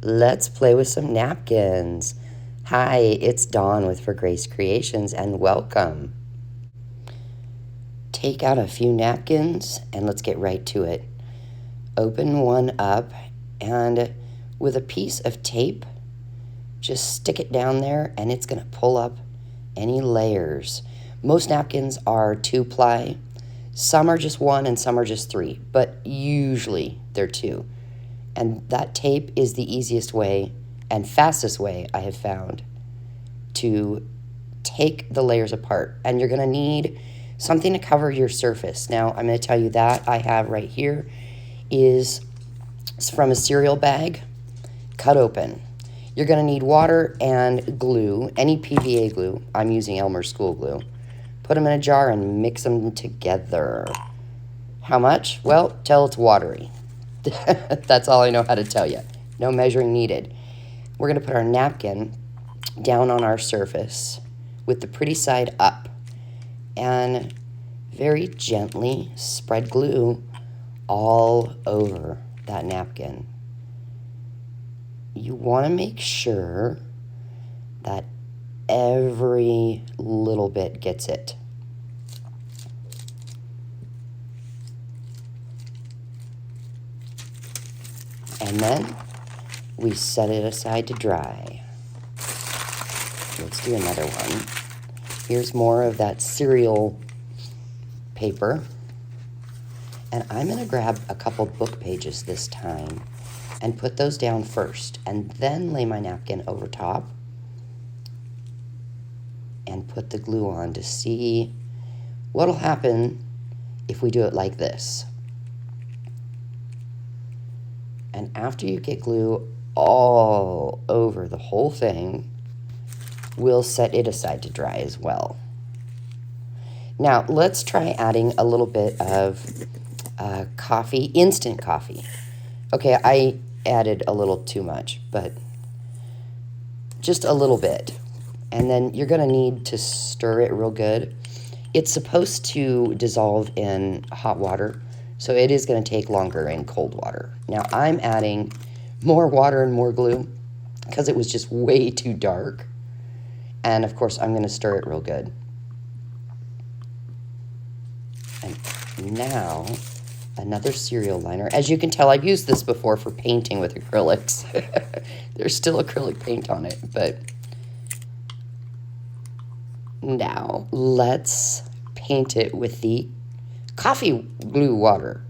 Let's play with some napkins. Hi, it's Dawn with For Grace Creations, and welcome. Take out a few napkins and let's get right to it. Open one up and with a piece of tape, just stick it down there and it's going to pull up any layers. Most napkins are 2-ply. Some are just 1 and some are just 3, but usually they're 2. And that tape is the easiest way and fastest way I have found to take the layers apart. And you're going to need something to cover your surface. Now, I'm going to tell you that I have right here is from a cereal bag, cut open. You're going to need water and glue, any PVA glue. I'm using Elmer school glue. Put them in a jar and mix them together. How much? Well, till it's watery. That's all I know how to tell you. No measuring needed. We're going to put our napkin down on our surface with the pretty side up and very gently spread glue all over that napkin. You want to make sure that every little bit gets it. And then we set it aside to dry. Let's do another one. Here's more of that cereal paper. And I'm going to grab a couple book pages this time and put those down first, and then lay my napkin over top and put the glue on to see what'll happen if we do it like this. And after you get glue all over the whole thing, we'll set it aside to dry as well. Now, let's try adding a little bit of coffee, instant coffee. Okay, I added a little too much, but just a little bit. And then you're going to need to stir it real good. It's supposed to dissolve in hot water, so it is going to take longer in cold water. Now, I'm adding more water and more glue because it was just way too dark. And, of course, I'm going to stir it real good. And now, another cereal liner. As you can tell, I've used this before for painting with acrylics. There's still acrylic paint on it, but now let's paint it with the coffee glue water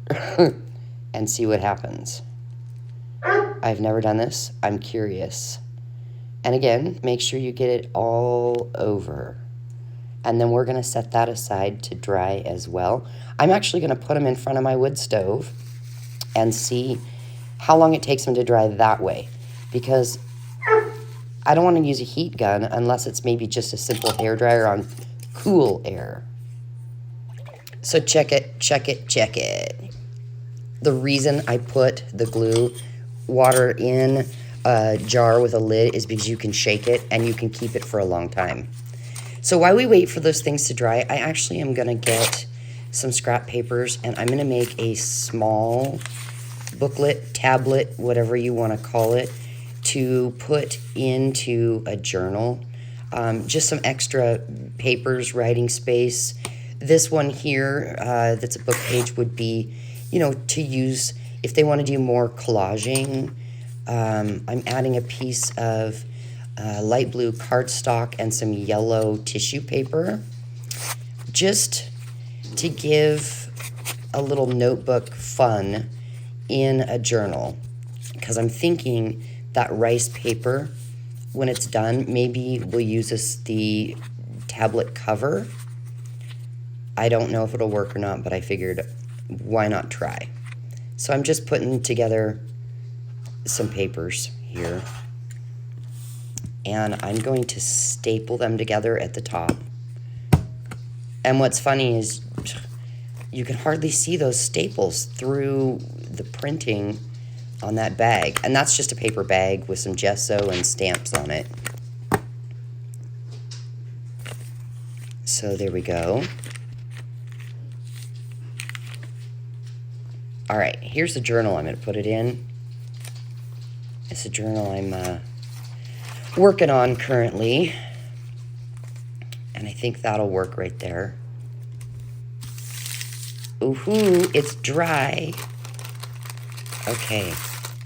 and see what happens. I've never done this. I'm curious. And again, make sure you get it all over. And then we're going to set that aside to dry as well. I'm actually going to put them in front of my wood stove and see how long it takes them to dry that way. Because I don't want to use a heat gun unless it's maybe just a simple hairdryer on cool air. So check it, check it, check it. The reason I put the glue water in a jar with a lid is because you can shake it and you can keep it for a long time. So while we wait for those things to dry, I actually am going to get some scrap papers and I'm going to make a small booklet, tablet, whatever you want to call it, to put into a journal. Just some extra papers, writing space. This one here, that's a book page, would be, to use if they want to do more collaging. I'm adding a piece of light blue cardstock and some yellow tissue paper just to give a little notebook fun in a journal, because I'm thinking that rice paper, when it's done, maybe we'll use as the tablet cover. I don't know if it'll work or not, but I figured why not try. So I'm just putting together some papers here. And I'm going to staple them together at the top. And what's funny is you can hardly see those staples through the printing on that bag. And that's just a paper bag with some gesso and stamps on it. So there we go. All right, here's the journal I'm going to put it in. It's a journal I'm working on currently. And I think that'll work right there. Ooh, it's dry. Okay,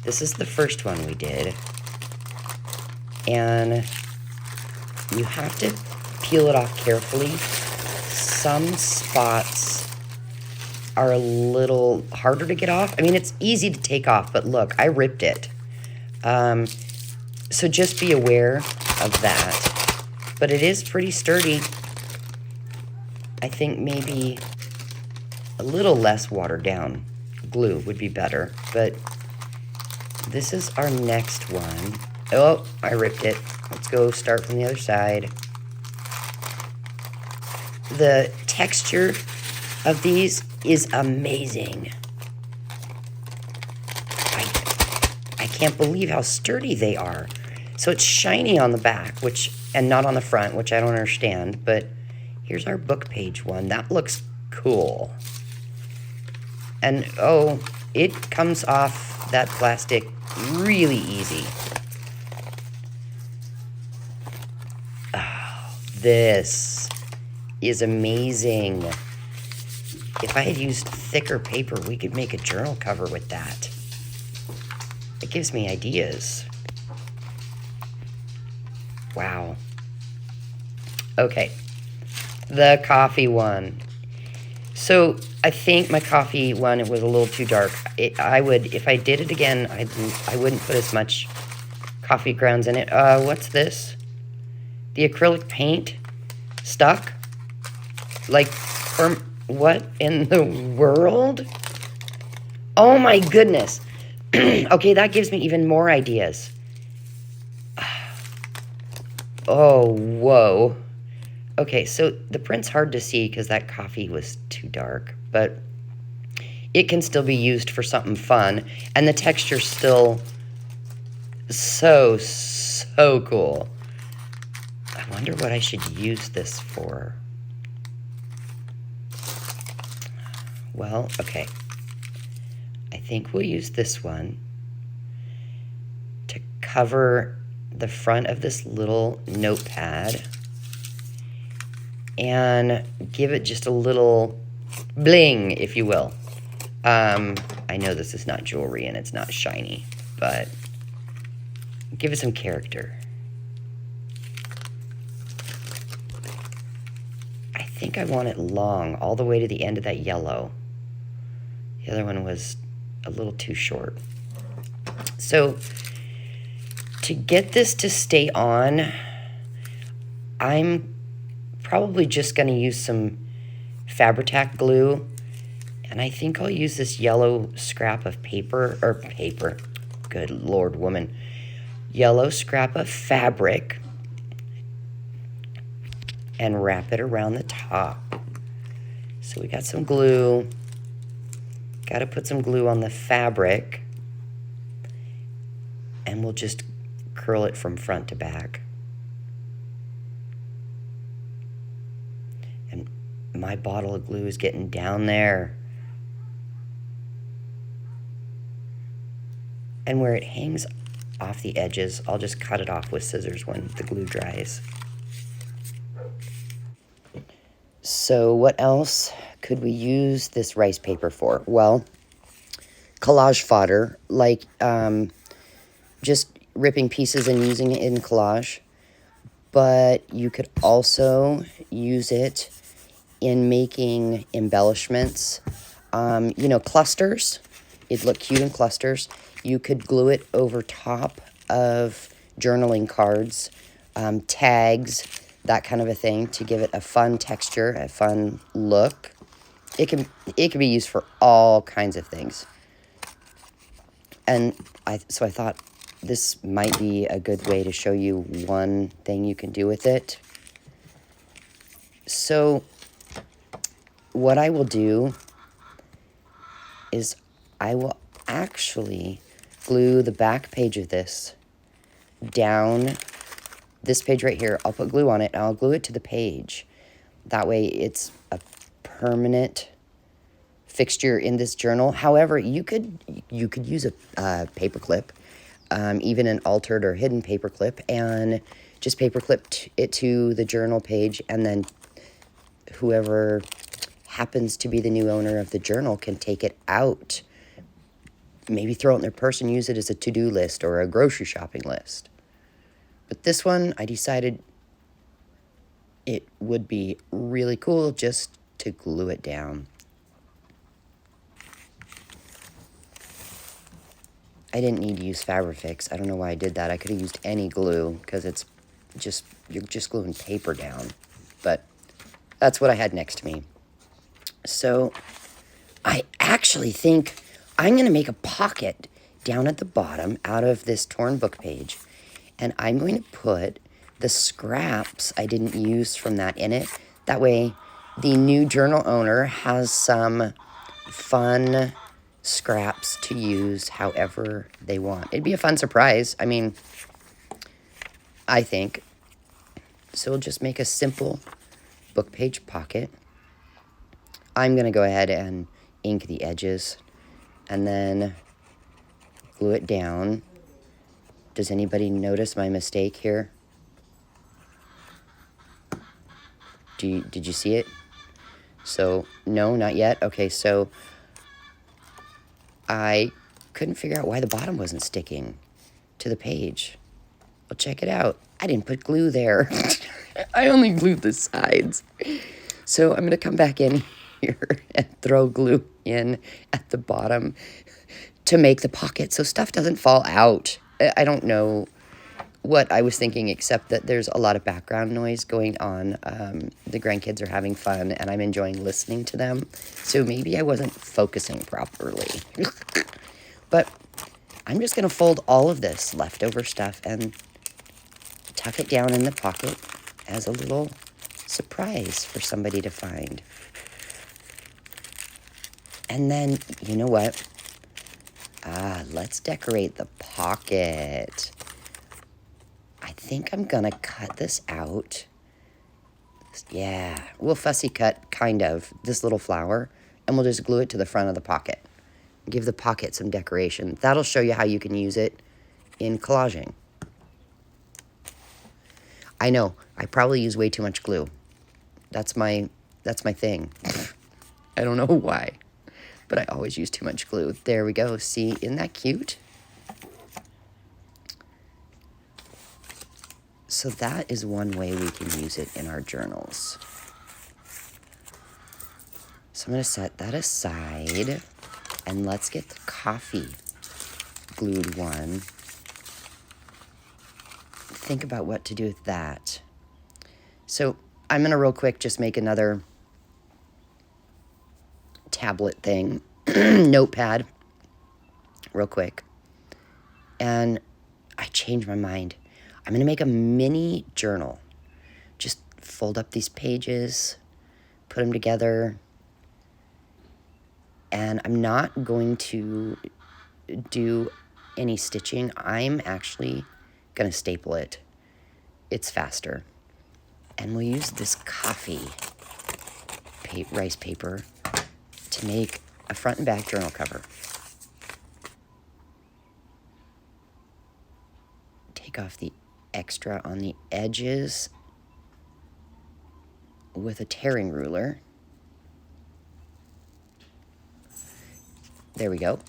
this is the first one we did. And you have to peel it off carefully. Some spots are a little harder to get off. I mean, it's easy to take off, but look, I ripped it. So just be aware of that. But it is pretty sturdy. I think maybe a little less watered down glue would be better. But this is our next one. Oh, I ripped it. Let's go start from the other side. The texture of these is amazing. I can't believe how sturdy they are. So it's shiny on the back, and not on the front, which I don't understand. But here's our book page one. That looks cool. And oh, it comes off that plastic really easy. Oh, this is amazing. If I had used thicker paper, we could make a journal cover with that. It gives me ideas. Wow. Okay. The coffee one. So I think my coffee one, it was a little too dark. If I did it again, I wouldn't put as much coffee grounds in it. What's the acrylic paint stuck? Like, what in the world? Oh my goodness. Okay, that gives me even more ideas. Oh, whoa. Okay, so the print's hard to see because that coffee was too dark, but it can still be used for something fun, and the texture's still so cool. I wonder what I should use this for. Well, okay. I think we'll use this one to cover the front of this little notepad and give it just a little bling, if you will. I know this is not jewelry and it's not shiny, but give it some character. I think I want it long, all the way to the end of that yellow. The other one was a little too short. So to get this to stay on, I'm probably just going to use some Fabri-Tac glue, and I think I'll use this yellow scrap of paper, good Lord, woman, yellow scrap of fabric, and wrap it around the top. So we got some glue. Got to put some glue on the fabric, and we'll just curl it from front to back. And my bottle of glue is getting down there. And where it hangs off the edges, I'll just cut it off with scissors when the glue dries. So what else could we use this rice paper for? Well, collage fodder, like just ripping pieces and using it in collage. But you could also use it in making embellishments. Clusters. It'd look cute in clusters. You could glue it over top of journaling cards, tags, that kind of a thing, to give it a fun texture, a fun look. It can be used for all kinds of things. And so I thought this might be a good way to show you one thing you can do with it. So what I will do is I will actually glue the back page of this down this page right here. I'll put glue on it and I'll glue it to the page. That way it's a permanent fixture in this journal. However, you could use a paper clip. even an altered or hidden paperclip, and just paperclip it to the journal page, and then whoever happens to be the new owner of the journal can take it out, maybe throw it in their purse and use it as a to-do list or a grocery shopping list. But this one, I decided it would be really cool just to glue it down. I didn't need to use Fabrifix. I don't know why I did that. I could have used any glue because you're just gluing paper down. But that's what I had next to me. So I actually think I'm going to make a pocket down at the bottom out of this torn book page. And I'm going to put the scraps I didn't use from that in it. That way the new journal owner has some fun scraps to use however they want. It'd be a fun surprise. I mean, I think. So we'll just make a simple book page pocket. I'm going to go ahead and ink the edges and then glue it down. Does anybody notice my mistake here? Did you see it? So, no, not yet. Okay, so I couldn't figure out why the bottom wasn't sticking to the page. Well, check it out. I didn't put glue there. I only glued the sides. So I'm going to come back in here and throw glue in at the bottom to make the pocket so stuff doesn't fall out. I don't know what I was thinking, except that there's a lot of background noise going on. The grandkids are having fun, and I'm enjoying listening to them. So maybe I wasn't focusing properly. But I'm just going to fold all of this leftover stuff and tuck it down in the pocket as a little surprise for somebody to find. And then, you know what? Let's decorate the pocket. I think I'm gonna cut this out. Yeah, we'll fussy cut, kind of, this little flower, and we'll just glue it to the front of the pocket. Give the pocket some decoration. That'll show you how you can use it in collaging. I know, I probably use way too much glue. That's my thing. I don't know why, but I always use too much glue. There we go. See, isn't that cute? So that is one way we can use it in our journals. So I'm going to set that aside, and let's get the coffee glued one. Think about what to do with that. So I'm going to real quick just make another tablet thing, notepad, real quick. And I changed my mind. I'm going to make a mini journal. Just fold up these pages, put them together. And I'm not going to do any stitching. I'm actually going to staple it. It's faster. And we'll use this coffee rice paper to make a front and back journal cover. Take off the extra on the edges with a tearing ruler. There we go.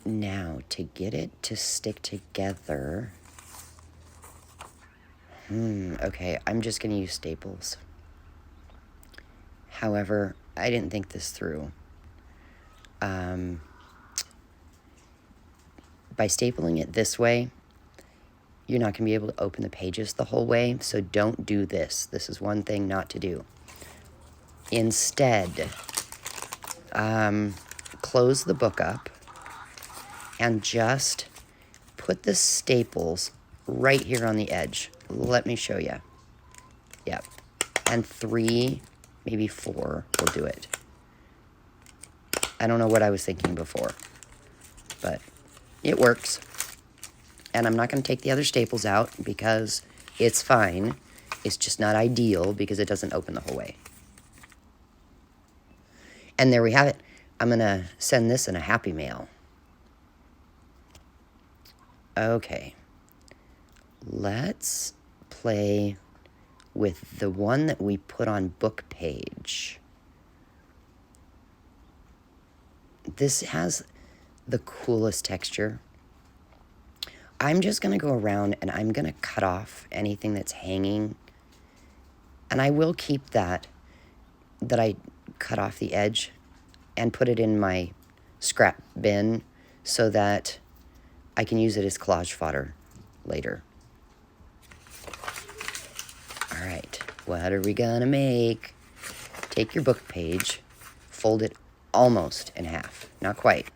Now, to get it to stick together, okay, I'm just going to use staples. However, I didn't think this through. By stapling it this way, you're not going to be able to open the pages the whole way, so don't do this. This is one thing not to do. Instead, close the book up and just put the staples right here on the edge. Let me show you. Yep. And 3, maybe 4 will do it. I don't know what I was thinking before, but it works. And I'm not going to take the other staples out because it's fine. It's just not ideal because it doesn't open the whole way. And there we have it. I'm going to send this in a happy mail. Okay. Let's play with the one that we put on book page. This has the coolest texture. I'm just going to go around and I'm going to cut off anything that's hanging. And I will keep that I cut off the edge and put it in my scrap bin so that I can use it as collage fodder later. All right, what are we gonna make? Take your book page, fold it almost in half, not quite.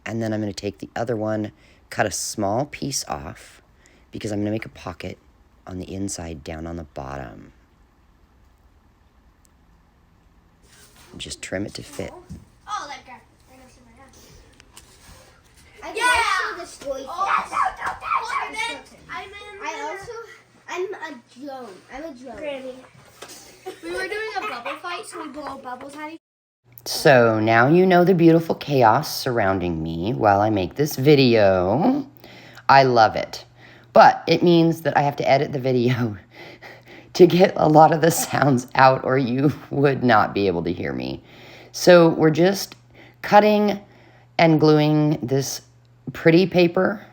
And then I'm gonna take the other one, cut a small piece off because I'm gonna make a pocket on the inside down on the bottom. Just trim it to fit. Oh, that guy. I know see my ass. I can destroy things. I'm a drone. I'm a drone. Granny. We were doing a bubble fight, so we blow bubbles at each other. So now you know the beautiful chaos surrounding me while I make this video. I love it. But it means that I have to edit the video to get a lot of the sounds out or you would not be able to hear me. So we're just cutting and gluing this pretty paper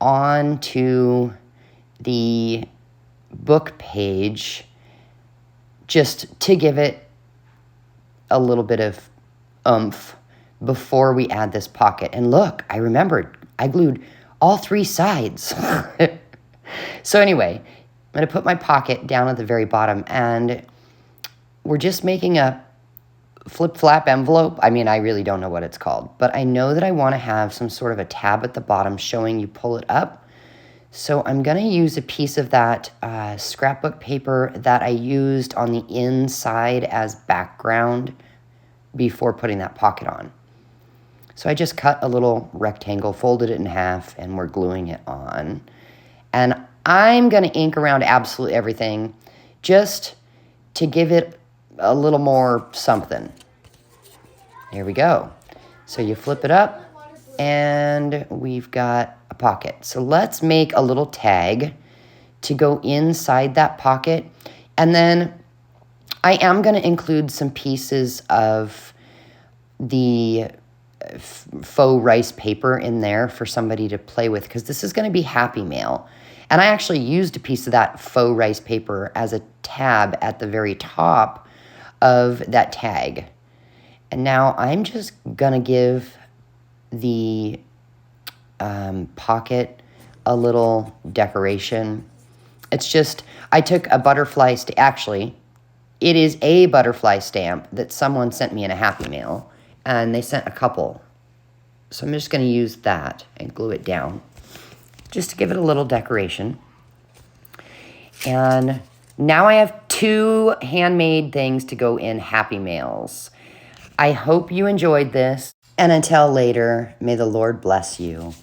onto the book page just to give it a little bit of oomph before we add this pocket. And look, I remembered, I glued all 3 sides. So anyway, I'm going to put my pocket down at the very bottom, and we're just making a flip-flap envelope. I mean, I really don't know what it's called, but I know that I want to have some sort of a tab at the bottom showing you pull it up. So I'm going to use a piece of that scrapbook paper that I used on the inside as background before putting that pocket on. So I just cut a little rectangle, folded it in half, and we're gluing it on. And I'm going to ink around absolutely everything just to give it a little more something. There we go. So you flip it up, and we've got a pocket. So let's make a little tag to go inside that pocket. And then I am going to include some pieces of the faux rice paper in there for somebody to play with, because this is going to be Happy Mail. And I actually used a piece of that faux rice paper as a tab at the very top of that tag. And now I'm just going to give the pocket a little decoration. It's just, I took a butterfly, actually, it is a butterfly stamp that someone sent me in a Happy Mail. And they sent a couple. So I'm just going to use that and glue it down just to give it a little decoration. And now I have 2 handmade things to go in Happy Mails. I hope you enjoyed this. And until later, may the Lord bless you.